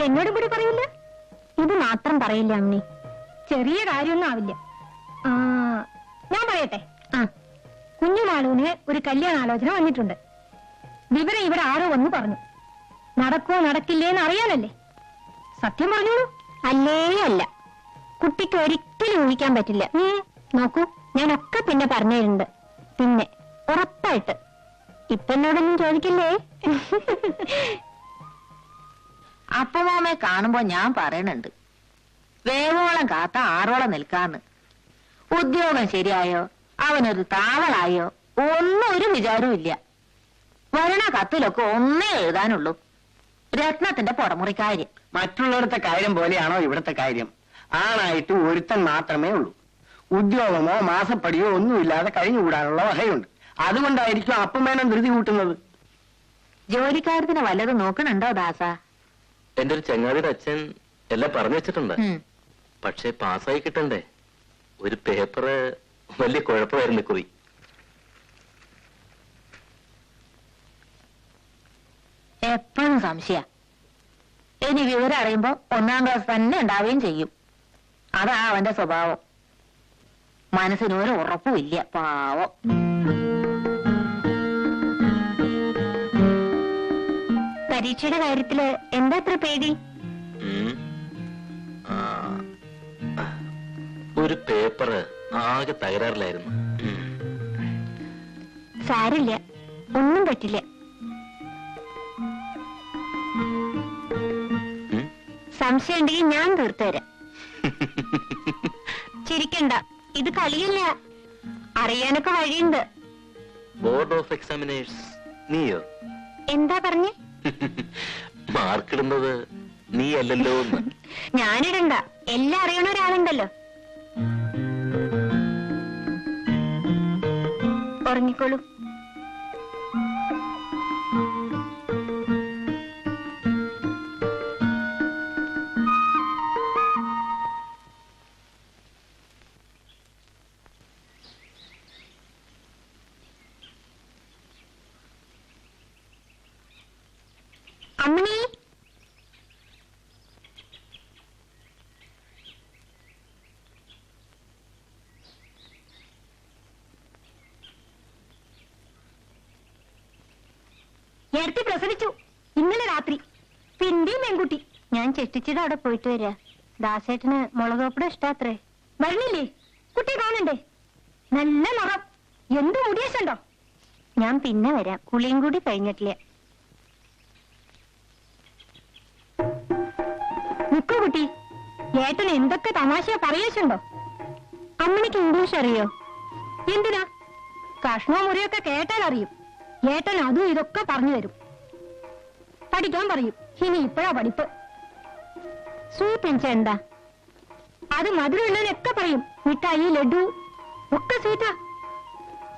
എന്നോടും കൂടി പറയില്ല? ഇത് മാത്രം പറയില്ല അമ്മി, ചെറിയ കാര്യമൊന്നും ആവില്ല. ഞാൻ പറയട്ടെ, കുഞ്ഞുമാളൂന് ഒരു കല്യാണാലോചന വന്നിട്ടുണ്ട്. വിവരം ഇവിടെ ആരോ വന്ന് പറഞ്ഞു. നടക്കോ നടക്കില്ലേന്ന് അറിയാനല്ലേ? സത്യം പറഞ്ഞോളൂ. അല്ലേ അല്ല, കുട്ടിക്ക് ഒരിക്കലും ഊഹിക്കാൻ പറ്റില്ല. നോക്കൂ, ഞാനൊക്കെ പിന്നെ പറഞ്ഞിട്ടുണ്ട്. പിന്നെ ഉറപ്പായിട്ട് ഇപ്പൊ എന്നോടൊന്നും ചോദിക്കില്ലേ? അപ്പമാമയെ കാണുമ്പോ ഞാൻ പറയണുണ്ട്, വേവോളം കാത്ത ആറോളം നിൽക്കാന്ന്. ഉദ്യോഗം ശരിയായോ, അവനൊരു താവളായോ, ഒന്നും ഒരു വിചാരവും ഇല്ല. വരണ കത്തിലൊക്കെ ഒന്നേ എഴുതാനുള്ളൂ, രത്നത്തിന്റെ പുറമുറിക്കാര്യം. മറ്റുള്ളവരുടെ കാര്യം പോലെയാണോ ഇവിടുത്തെ കാര്യം? ആണായിട്ട് ഒരുത്തൻ മാത്രമേ ഉള്ളൂ. ഉദ്യോഗമോ മാസപ്പടിയോ ഒന്നുമില്ലാതെ കഴിഞ്ഞുകൂടാനുള്ള വകയുണ്ട്. അതുകൊണ്ടായിരിക്കും അപ്പമേനം ധൃതി കൂട്ടുന്നത്. ജോലിക്കാരത്തിന് വല്ലതും നോക്കണുണ്ടോ ദാസ? എന്റെ ഒരു ചങ്ങാതിയുടെ അച്ഛൻ എല്ലാം പറഞ്ഞു വെച്ചിട്ടുണ്ട്. പക്ഷെ പാസ്സായി കിട്ടണ്ടേ? ഒരു പേപ്പറ് വലിയ കുഴപ്പമായിരുന്നു കുറി. എപ്പോഴും സംശയ. ഇനി വിവരം അറിയുമ്പോ 1ാം ക്ലാസ് തന്നെ ഉണ്ടാവുകയും ചെയ്യും. അതാ അവന്റെ സ്വഭാവം. മനസ്സിനൊരു ഉറപ്പുമില്ല, പാവം. പരീക്ഷയുടെ കാര്യത്തില് എന്താ അത്ര പേടി? ഒരു പേപ്പറ് ആകെ തകരാറിലായിരുന്നു. സാരില്ല, ഒന്നും പറ്റില്ല. സംശയം ഉണ്ടെങ്കിൽ ഞാൻ തീർത്തുതരാം. ചിരിക്കണ്ട, ഇത് കളിയല്ല, അറിയാനൊക്കെ വഴിയുണ്ട്. ബോർഡ് ഓഫ് എക്സാമിനേഴ്സ് നീയോ? എന്താ പറഞ്ഞേ? മാർക്കിടുന്നത് നീ അല്ലല്ലോ. ഞാനിടണ്ട, എല്ലാം അറിയണ ഒരാളുണ്ടല്ലോ. ഉറങ്ങിക്കോളൂ. അമ്മണി, നേരത്തെ പ്രസവിച്ചു ഇന്നലെ രാത്രി. പിന്നെയും പെൺകുട്ടി. ഞാൻ ചെട്ടിച്ചിട്ട് അവിടെ പോയിട്ട് വരാ. ദാസേട്ടന് മുളകോപ്പട ഇഷ്ടാത്രേ. വരണില്ലേ? കുട്ടിയെ കാണണ്ടേ? നല്ല നിറം, എന്ത് മുടിയശുണ്ടോ? ഞാൻ പിന്നെ വരാം, കുളിയും കൂടി കഴിഞ്ഞിട്ടില്ല. നിക്കൂ കുട്ടി, ഏട്ടൻ എന്തൊക്കെ തമാശ പറയച്ചുണ്ടോ? അമ്മണിക്ക് ഇംഗ്ലീഷ് അറിയോ? എന്തിനാ? കഷ്ണവും മുറിയൊക്കെ കേട്ടാൽ അറിയും. ഏട്ടൻ അതും ഇതൊക്കെ പറഞ്ഞു തരും. പഠിക്കാൻ പറയും. ഇനി ഇപ്പോഴാ പഠിപ്പ്. സ്വീറ്റ് എന്ന് വെച്ചാ എന്താ? അത് മധുരമുള്ളതിനൊക്കെ പറയും. മിഠായി, ലഡു ഒക്കെ സ്വീറ്റാ.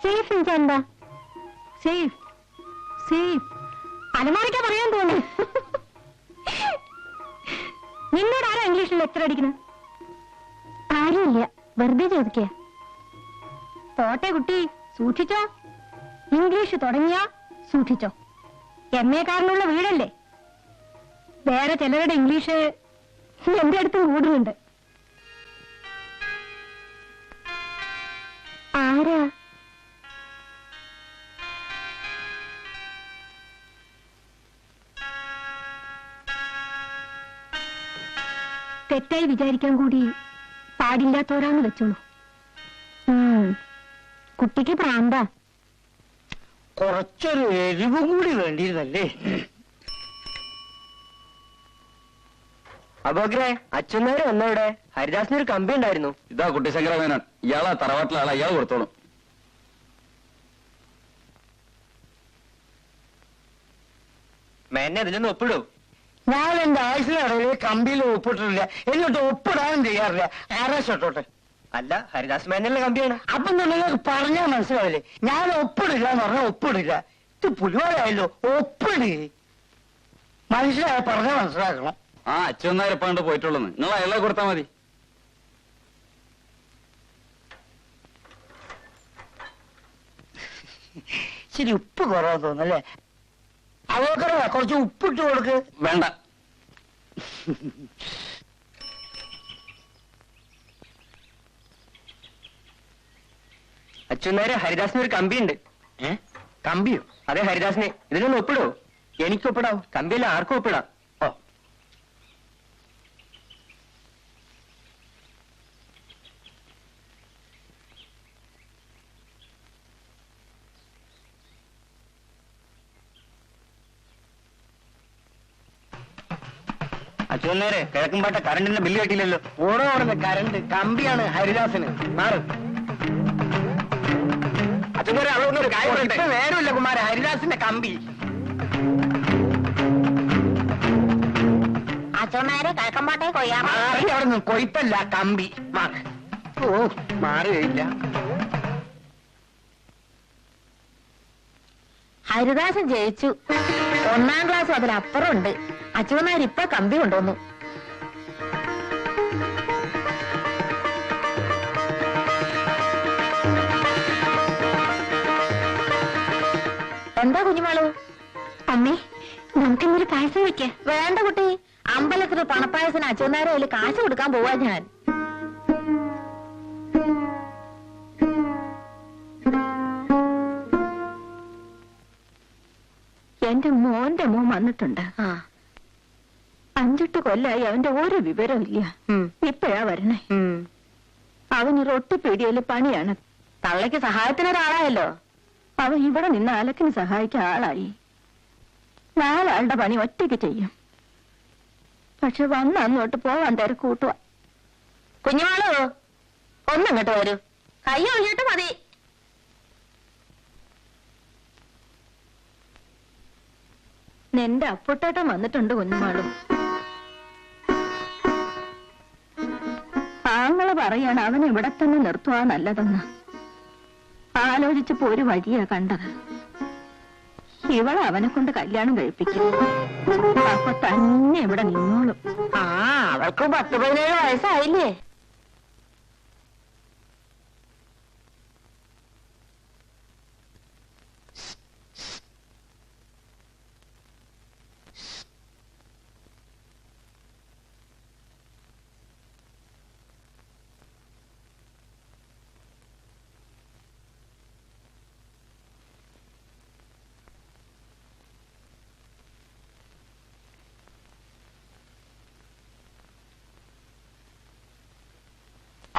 സേഫ് എന്ന് വെച്ചാ എന്താ? സേഫ് സേഫ് അലമാരയ്ക്കാ പറയാൻ തോന്നുന്നു. നിന്നോട് ആരാ ഇംഗ്ലീഷിൽ ലെക്ചർ അടിക്കണ? ആരുമില്ല, വെറുതെ ചോദിക്ക. പോട്ടെ കുട്ടി, സൂക്ഷിച്ചോ. ഇംഗ്ലീഷ് തുടങ്ങിയാ സൂക്ഷിച്ചോ. MA കാരനുള്ള വീടല്ലേ. വേറെ ചിലരുടെ ഇംഗ്ലീഷ് എന്റെ അടുത്തും കൂടുന്നുണ്ട്. ആരാ? തെറ്റായി വിചാരിക്കാൻ കൂടി പാടില്ലാത്തവരാന്ന് വെച്ചോളൂ. കുട്ടിക്ക് പ്രാന്താ. കുറച്ചൊരു എരിവും കൂടി വേണ്ടിയിരുന്നല്ലേ. അബോഗ്രെ, അച്ഛനേരെ വന്നവിടെ ഹരിദാസിന് ഒരു കമ്പി ഉണ്ടായിരുന്നു. ഇതാ കുട്ടി ശങ്കരമേനോൻ, ഇയാളാ തറവാട്ടിലെ ആളാ, ഇയാൾ കൊടുത്തോളും. മേനെ അതിലൊന്ന് ഒപ്പിടൂ. ഞാൻ എന്റെ ആയുസിനിടയിൽ കമ്പിയിൽ ഒപ്പിട്ടിട്ടില്ല, എന്നിട്ട് ഒപ്പിടാനും ചെയ്യാറില്ല. ആരാശോട്ടെ. അല്ല, ഹരിദാസ് മേനല്ലേ കമ്പിയാണ്. അപ്പൊ നിങ്ങൾക്ക് പറഞ്ഞാൽ മനസ്സിലാവില്ലേ? ഞാൻ ഒപ്പിടില്ല എന്ന് പറഞ്ഞാൽ ഒപ്പിടില്ല. ഇത് പുലിവാലായല്ലോ. ഒപ്പിട്. മനുഷ്യരായ പറഞ്ഞാൽ മനസ്സിലാക്കണം. ആ അച്ഛനായരപ്പാണ്ട് പോയിട്ടുള്ളൂ. നിങ്ങൾ അയാളെ കൊടുത്താ മതി. ശരി, ഉപ്പ് കുറവാന്ന് തോന്നല്ലേ? അവക്കറ കുറച്ച് ഉപ്പിട്ട് കൊടുക്ക്. വേണ്ട. അച്ഛനേരെ ഹരിദാസിന് ഒരു കമ്പി ഉണ്ട്. കമ്പിയോ? അതെ, ഹരിദാസിനെ. ഇതിലൊന്ന് ഒപ്പിടൂ. എനിക്ക് ഒപ്പിടാവും. കമ്പിയല്ല, ആർക്കും ഒപ്പിടാം. ഓ, അച്ഛനേരെ കിഴക്കുംപാട്ട കറണ്ടിന്റെ ബില്ല് കെട്ടിയില്ലല്ലോ. ഓടോടുന്ന കരണ്ട് കമ്പിയാണ് ഹരിദാസിന്. മാറ്. അച്ഛനേരെ അതൊന്നൊരു കാര്യം പറയട്ടെ. ഇപ്പൊ നേരമില്ല കുമാര, ഹരിദാസിന്റെ കമ്പി. അച്ഛന്മാരെ കിഴക്കമ്പാട്ടെ കൊയ്യാ. മാറി അവിടെ നിന്ന്. കൊയ്ത്തല്ല, കമ്പി. മാറ്. ഓ, മാറുകയില്ല. ഹരിദാസൻ ജയിച്ചു. 1ാം ക്ലാസ് അതിലപ്പുറം ഉണ്ട്. അച്ഛന്മാരിപ്പൊ കമ്പി കൊണ്ടുവന്നു. എന്താ കുഞ്ഞുമാളു? അമ്മേ, നമുക്കിന്നൊരു പായസം വെക്ക. വേണ്ട കുട്ടി, അമ്പലത്തിൽ പണപ്പായസന് അച്ഛന്മാരെ അതിൽ കാശ് കൊടുക്കാൻ പോവാ ഞാൻ. എന്റെ മോന്റെ മോൻ വന്നിട്ടുണ്ട്. 5-8 കൊല്ലായി അവന്റെ ഒരു വിവരവും ഇല്ല. ഇപ്പോഴാ വരണേ. അവന് റൊട്ടിപ്പീടിയയില് പണിയാണ്. തള്ളയ്ക്ക് സഹായത്തിനൊരാളായല്ലോ. അവൻ ഇവിടെ നിന്ന് അലക്കിന് സഹായിക്കാൻ ആളായി. 4 ആളുടെ പണി ഒറ്റയ്ക്ക് ചെയ്യും. പക്ഷെ വന്ന് അങ്ങോട്ട് പോവാൻ തിരക്കൂട്ടുക. കുഞ്ഞുമാളു, ഒന്നിങ്ങോട്ട് വരൂ. കൈ ഒഴിഞ്ഞിട്ട് മതി. നിന്റെ അപ്പുട്ടേട്ടൻ വന്നിട്ടുണ്ട് കുഞ്ഞുമാളും. ആങ്ങള് പറയാണ് അവൻ ഇവിടെ തന്നെ നിർത്തുവാ നല്ലതെന്ന്. ആലോചിച്ചപ്പോ ഒരു വഴിയാ കണ്ടത്. ഇവളെ അവനെ കൊണ്ട് കല്യാണം കഴിപ്പിക്കും. അപ്പൊ തന്നെ ഇവിടെ നിന്നോളും. അവൾക്ക് 10-17 വയസ്സായില്ലേ?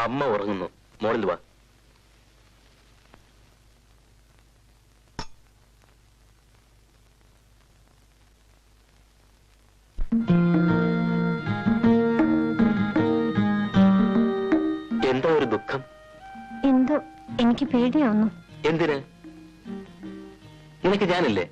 അമ്മ ഉറങ്ങുന്നു. മോളിൽ വാ. എന്താ ഒരു ദുഃഖം? എന്തോ എനിക്ക് പേടിയാവുന്നു. എന്തിന്? നിനക്ക് ഞാനില്ലേ?